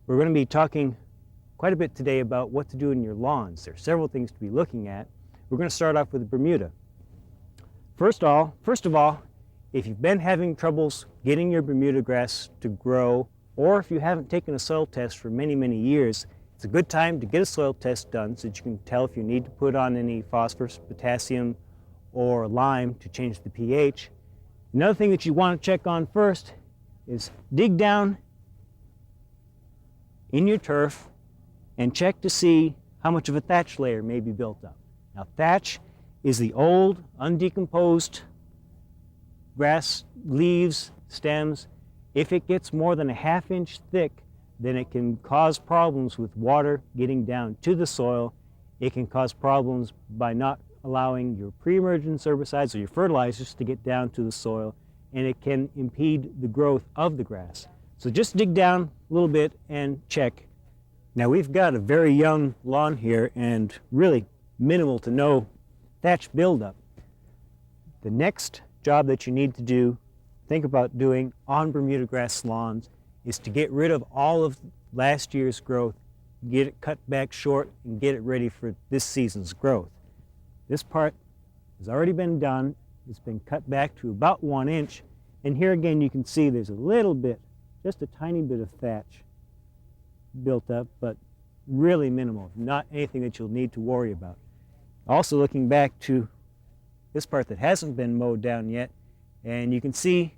We're going to be talking quite a bit today about what to do in your lawns. There are several things to be looking at. We're going to start off with Bermuda. First of all, if you've been having troubles getting your Bermuda grass to grow, or if you haven't taken a soil test for many, many years, it's a good time to get a soil test done so that you can tell if you need to put on any phosphorus, potassium, or lime to change the pH. Another thing that you want to check on first is dig down in your turf and check to see how much of a thatch layer may be built up. Now, thatch is the old, undecomposed grass leaves, stems. If it gets more than a ½ inch thick, then it can cause problems with water getting down to the soil. It can cause problems by not allowing your pre-emergence herbicides or your fertilizers to get down to the soil, and it can impede the growth of the grass. So just dig down a little bit and check. Now, we've got a very young lawn here and really minimal to no thatch buildup. The next job that you need to do, think about doing on Bermuda grass lawns, is to get rid of all of last year's growth, get it cut back short, and get it ready for this season's growth. This part has already been done. It's been cut back to about 1 inch. And here again you can see there's a little bit, just a tiny bit of thatch built up, but really minimal, not anything that you'll need to worry about. Also looking back to this part that hasn't been mowed down yet, and you can see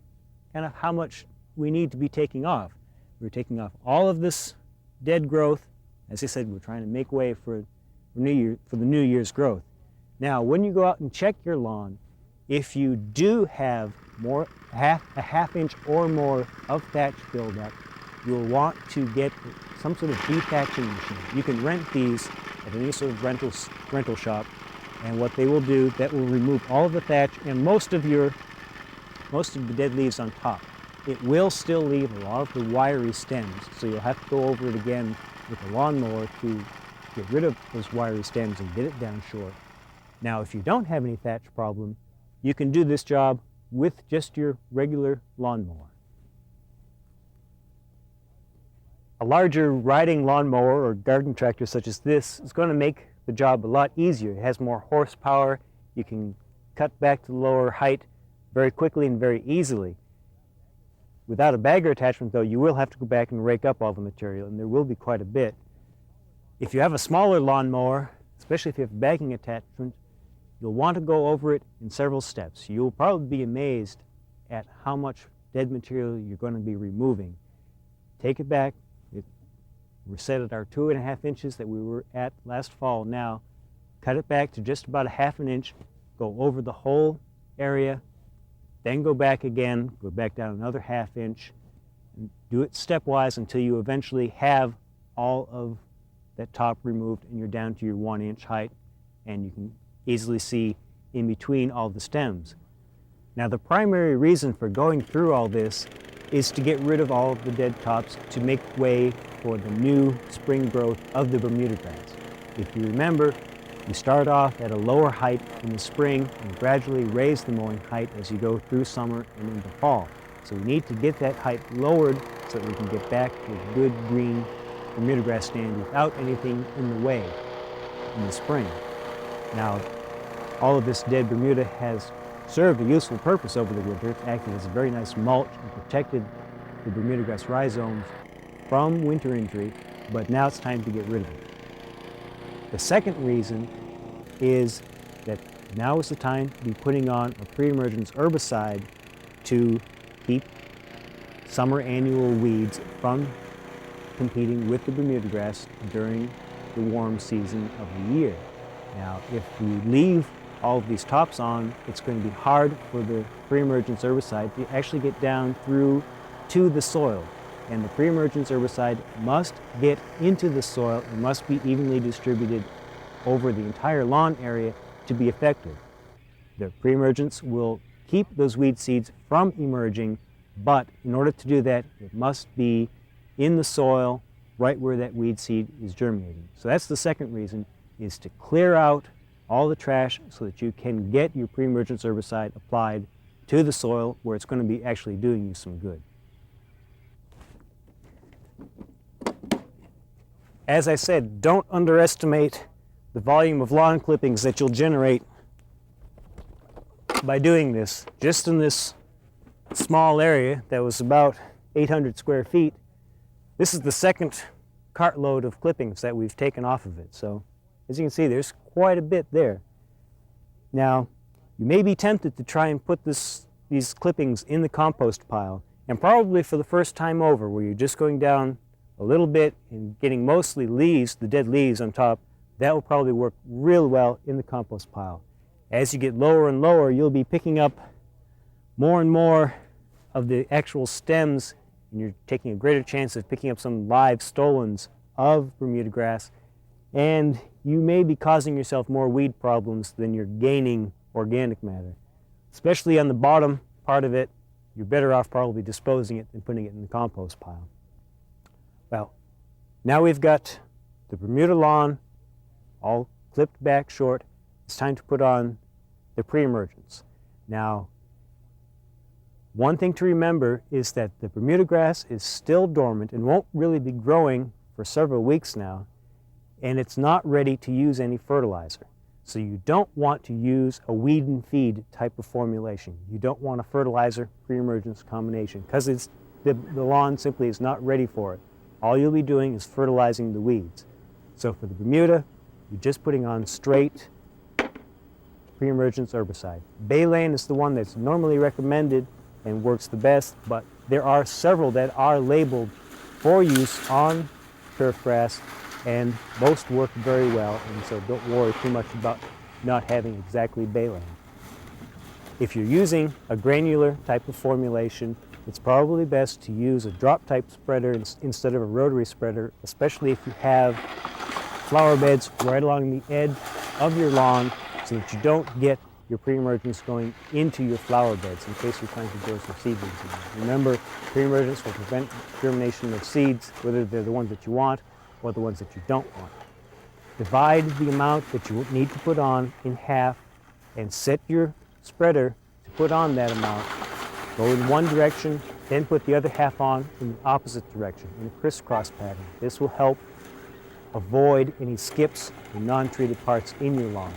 kind of how much we need to be taking off. We're taking off all of this dead growth. As I said, we're trying to make way for the New Year's growth. Now, when you go out and check your lawn, if you do have a ½ inch or more of thatch buildup, you'll want to get some sort of dethatching machine. You can rent these at any sort of rental shop, and what they will do, that will remove all of the thatch and most of the dead leaves on top. It will still leave a lot of the wiry stems, so you'll have to go over it again with a lawnmower to get rid of those wiry stems and get it down short. Now, if you don't have any thatch problem, you can do this job with just your regular lawnmower. A larger riding lawnmower or garden tractor such as this is going to make the job a lot easier. It has more horsepower. You can cut back to the lower height very quickly and very easily. Without a bagger attachment, though, you will have to go back and rake up all the material, and there will be quite a bit. If you have a smaller lawnmower, especially if you have a bagging attachment, you'll want to go over it in several steps. You'll probably be amazed at how much dead material you're going to be removing. Take it back. We're set at our 2½ inches that we were at last fall now. Cut it back to just about a ½ inch. Go over the whole area. Then go back again. Go back down another ½ inch. And do it stepwise until you eventually have all of that top removed and you're down to your 1 inch height, and you can easily see in between all the stems. Now, the primary reason for going through all this is to get rid of all of the dead tops to make way for the new spring growth of the Bermuda grass. If you remember, you start off at a lower height in the spring and gradually raise the mowing height as you go through summer and into fall. So we need to get that height lowered so that we can get back to a good green Bermuda grass stand without anything in the way in the spring. Now, all of this dead Bermuda has served a useful purpose over the winter. It's acted as a very nice mulch and protected the Bermuda grass rhizomes from winter injury, but now it's time to get rid of it. The second reason is that now is the time to be putting on a pre-emergence herbicide to keep summer annual weeds from competing with the Bermuda grass during the warm season of the year. Now, if we leave all of these tops on, it's going to be hard for the pre-emergence herbicide to actually get down through to the soil. And the pre-emergence herbicide must get into the soil and must be evenly distributed over the entire lawn area to be effective. The pre-emergence will keep those weed seeds from emerging, but in order to do that, it must be in the soil right where that weed seed is germinating. So that's the second reason, is to clear out all the trash so that you can get your pre-emergence herbicide applied to the soil where it's going to be actually doing you some good. as I said, don't underestimate the volume of lawn clippings that you'll generate by doing this. Just in this small area that was about 800 square feet, this is the second cartload of clippings that we've taken off of it. So as you can see, there's quite a bit there. Now, you may be tempted to try and put these clippings in the compost pile, and probably for the first time over, where you're just going down a little bit and getting mostly leaves, the dead leaves on top, that will probably work real well in the compost pile. As you get lower and lower, you'll be picking up more and more of the actual stems, and you're taking a greater chance of picking up some live stolons of Bermuda grass, and you may be causing yourself more weed problems than you're gaining organic matter. Especially on the bottom part of it, you're better off probably disposing it than putting it in the compost pile. Well, now we've got the Bermuda lawn all clipped back short. It's time to put on the Preemergence. Now, one thing to remember is that the Bermuda grass is still dormant and won't really be growing for several weeks now, and it's not ready to use any fertilizer. So you don't want to use a weed and feed type of formulation. You don't want a fertilizer Preemergence combination because the lawn simply is not ready for it. All you'll be doing is fertilizing the weeds. So for the Bermuda, you're just putting on straight Preemergence herbicide. Baleen is the one that's normally recommended and works the best, but there are several that are labeled for use on turf grass, and most work very well, and so don't worry too much about not having exactly baleen. If you're using a granular type of formulation, it's probably best to use a drop type spreader instead of a rotary spreader, especially if you have flower beds right along the edge of your lawn, so that you don't get your Preemergence going into your flower beds in case you're trying to grow some seedlings in there. Remember, Preemergence will prevent germination of seeds, whether they're the ones that you want or the ones that you don't want. Divide the amount that you need to put on in half and set your spreader to put on that amount. Go in one direction, then put the other half on in the opposite direction in a crisscross pattern. This will help avoid any skips and non-treated parts in your lawn.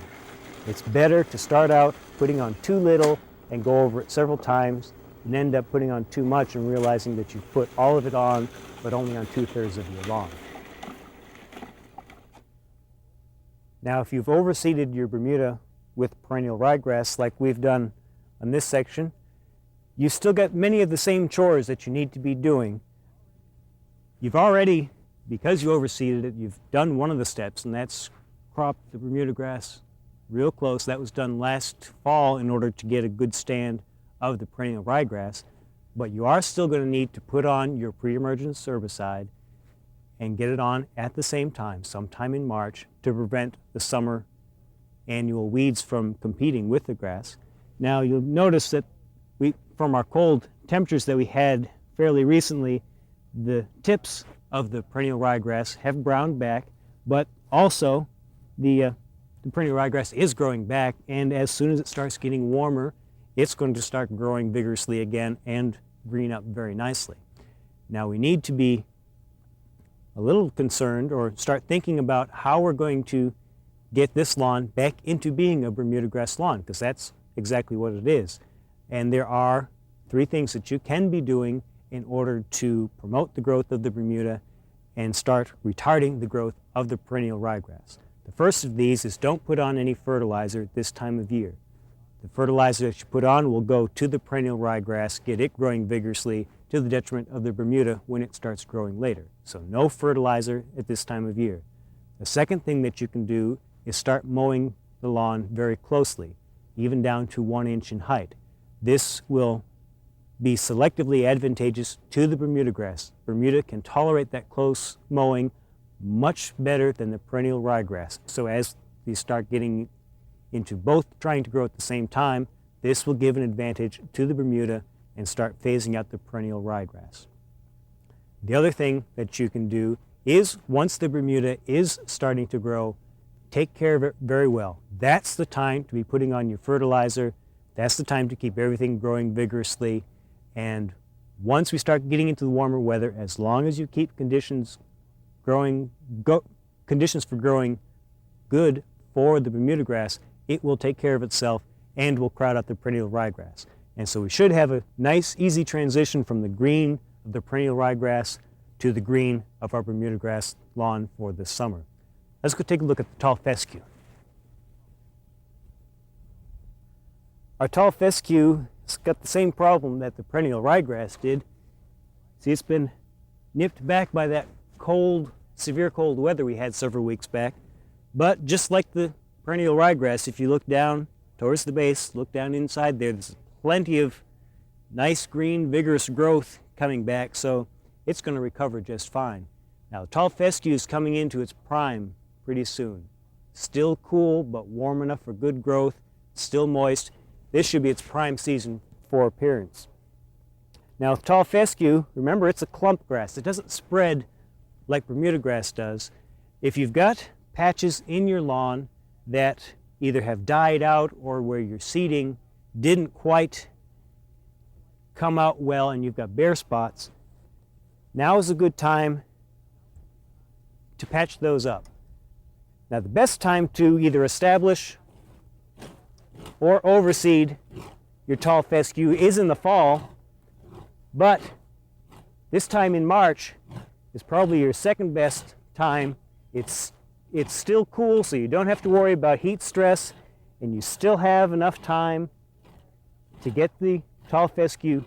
It's better to start out putting on too little and go over it several times and end up putting on too much and realizing that you've put all of it on but only on 2/3 of your lawn. Now, if you've overseeded your Bermuda with perennial ryegrass like we've done on this section, you've still got many of the same chores that you need to be doing. You've already, because you overseeded it, you've done one of the steps, and that's cropped the Bermuda grass real close. That was done last fall in order to get a good stand of the perennial ryegrass. But you are still going to need to put on your Preemergence herbicide and get it on at the same time, sometime in March, to prevent the summer annual weeds from competing with the grass. Now, you'll notice that from our cold temperatures that we had fairly recently, the tips of the perennial ryegrass have browned back, but also the perennial ryegrass is growing back, and as soon as it starts getting warmer, it's going to start growing vigorously again and green up very nicely. Now, we need to be a little concerned or start thinking about how we're going to get this lawn back into being a Bermuda grass lawn, because that's exactly what it is. And there are 3 things that you can be doing in order to promote the growth of the Bermuda and start retarding the growth of the perennial ryegrass. The first of these is don't put on any fertilizer at this time of year. The fertilizer that you put on will go to the perennial ryegrass, get it growing vigorously to the detriment of the Bermuda when it starts growing later. So no fertilizer at this time of year. The second thing that you can do is start mowing the lawn very closely, even down to 1 inch in height. This will be selectively advantageous to the Bermuda grass. Bermuda can tolerate that close mowing much better than the perennial ryegrass. So as you start getting into both trying to grow at the same time, this will give an advantage to the Bermuda and start phasing out the perennial ryegrass. The other thing that you can do is, once the Bermuda is starting to grow, take care of it very well. That's the time to be putting on your fertilizer. That's the time to keep everything growing vigorously. And once we start getting into the warmer weather, as long as you keep conditions conditions for growing good for the Bermuda grass, it will take care of itself and will crowd out the perennial ryegrass. And so we should have a nice, easy transition from the green of the perennial ryegrass to the green of our Bermuda grass lawn for this summer. Let's go take a look at the tall fescue. Our tall fescue has got the same problem that the perennial ryegrass did. See, it's been nipped back by that cold, severe cold weather we had several weeks back. But just like the perennial ryegrass, if you look down towards the base, look down inside there, there's plenty of nice green, vigorous growth coming back, so it's going to recover just fine. Now, the tall fescue is coming into its prime pretty soon. Still cool, but warm enough for good growth, still moist. This should be its prime season for appearance. Now, with tall fescue, remember, it's a clump grass. It doesn't spread like Bermuda grass does. If you've got patches in your lawn that either have died out or where your seeding didn't quite come out well and you've got bare spots, now is a good time to patch those up. Now, the best time to either establish or overseed your tall fescue is in the fall, but this time in March is probably your second best time. It's still cool, so you don't have to worry about heat stress, and you still have enough time to get the tall fescue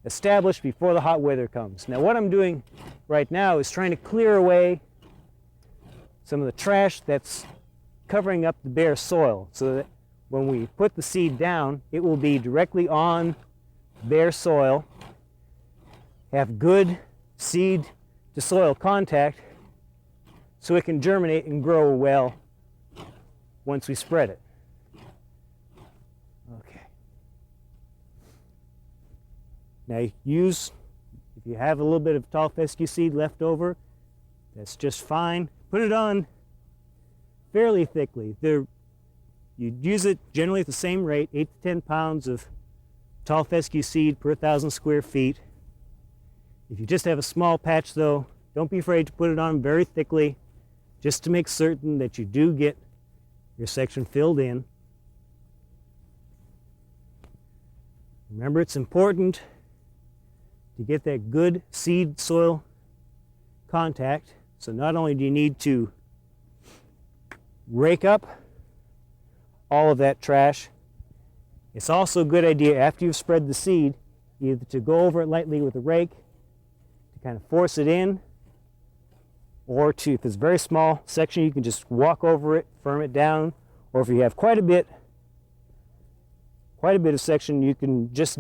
established before the hot weather comes. Now, what I'm doing right now is trying to clear away some of the trash that's covering up the bare soil so that when we put the seed down, it will be directly on bare soil, have good seed to soil contact, so it can germinate and grow well once we spread it. Okay. Now, if you have a little bit of tall fescue seed left over, that's just fine. Put it on fairly thickly. You'd use it generally at the same rate, 8 to 10 pounds of tall fescue seed per 1,000 square feet. If you just have a small patch, though, don't be afraid to put it on very thickly, just to make certain that you do get your section filled in. Remember, it's important to get that good seed soil contact. So not only do you need to rake up all of that trash, it's also a good idea after you've spread the seed either to go over it lightly with a rake to kind of force it in, or to, if it's a very small section, you can just walk over it, firm it down, or if you have quite a bit of section, you can just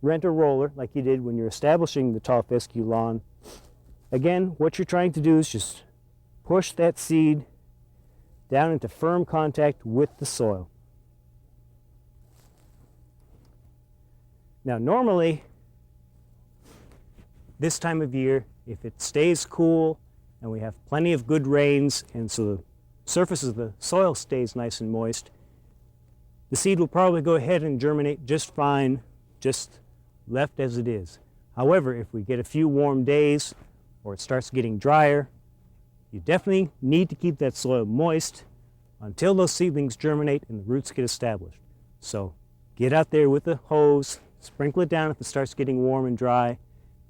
rent a roller like you did when you're establishing the tall fescue lawn. Again, what you're trying to do is just push that seed down into firm contact with the soil. Now, normally, this time of year, if it stays cool and we have plenty of good rains and so the surface of the soil stays nice and moist, the seed will probably go ahead and germinate just fine, just left as it is. However, if we get a few warm days or it starts getting drier, you definitely need to keep that soil moist until those seedlings germinate and the roots get established. So get out there with the hose, sprinkle it down if it starts getting warm and dry,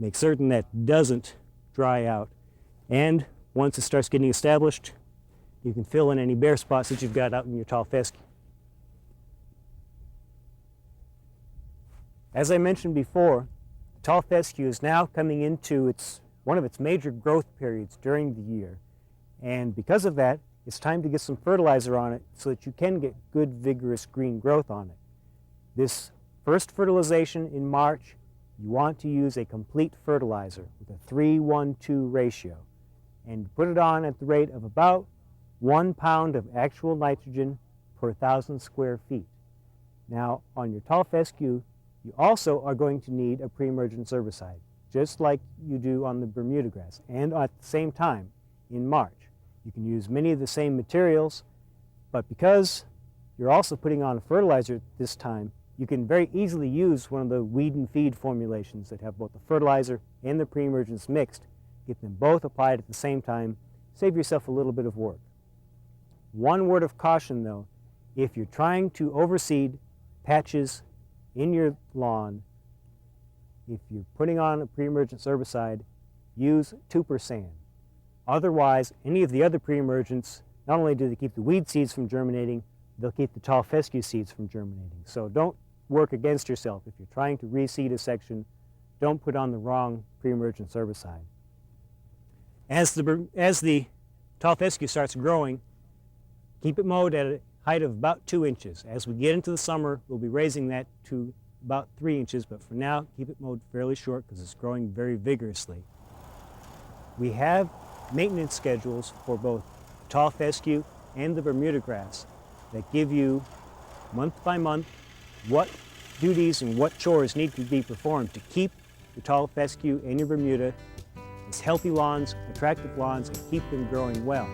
make certain that it doesn't dry out, and once it starts getting established, you can fill in any bare spots that you've got out in your tall fescue. As I mentioned before, the tall fescue is now coming into one of its major growth periods during the year. And because of that, it's time to get some fertilizer on it so that you can get good, vigorous green growth on it. This first fertilization in March, you want to use a complete fertilizer with a 3:1:2 ratio. And put it on at the rate of about 1 pound of actual nitrogen per 1,000 square feet. Now, on your tall fescue, you also are going to need a pre-emergence herbicide, just like you do on the Bermuda grass, and at the same time in March. You can use many of the same materials, but because you're also putting on a fertilizer this time, you can very easily use one of the weed and feed formulations that have both the fertilizer and the pre-emergence mixed Get them both applied at the same time. Save yourself a little bit of work. One word of caution though, if you're trying to overseed patches in your lawn, if you're putting on a pre-emergence herbicide, use 2%. Otherwise, any of the other pre-emergents, not only do they keep the weed seeds from germinating, they'll keep the tall fescue seeds from germinating. So don't work against yourself. If you're trying to reseed a section, don't put on the wrong pre-emergence herbicide. As the tall fescue starts growing, keep it mowed at a height of about 2 inches. As we get into the summer, we'll be raising that to about 3 inches, but for now, keep it mowed fairly short because it's growing very vigorously. We have maintenance schedules for both tall fescue and the Bermuda grass that give you month by month what duties and what chores need to be performed to keep your tall fescue and your Bermuda as healthy lawns, attractive lawns, and keep them growing well.